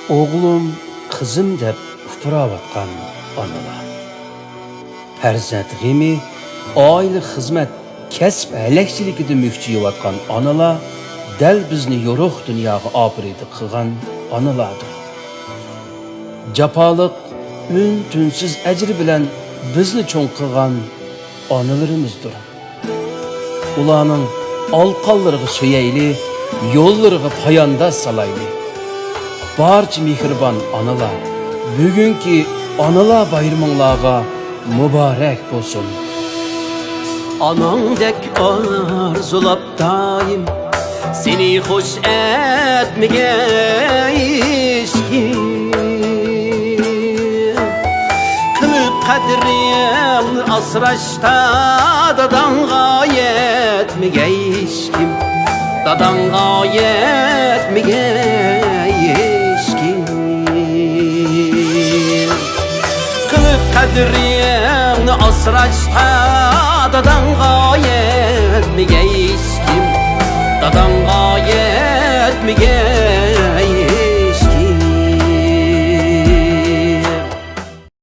Oğlum, kızım deb upurawatqan analar. Farzand g'imi, oila xizmat, kasb halakchiligida mükchiyotgan analar dal bizni yo'ruq dunyoga obridi qilgan analardir. Japoliq, tunsiz ajr bilan bizni cho'ng qilgan onalarimizdir. Ularning alqonlariga so'yayli, yo'llariga poyandoz salayli. Barcha mehribon analar, bugungi analar bayraminglarga muborak bo'lsin. Anangdek arzulab daim seni hoş etmegen işkim. Kılıp kadrin asraşta dadan gayet mi geçkim. Dadan gayet mi geçkim. Kılıp kadrin asraşta dadan gayet mi geçkim. Dadan gayet mi geçkim.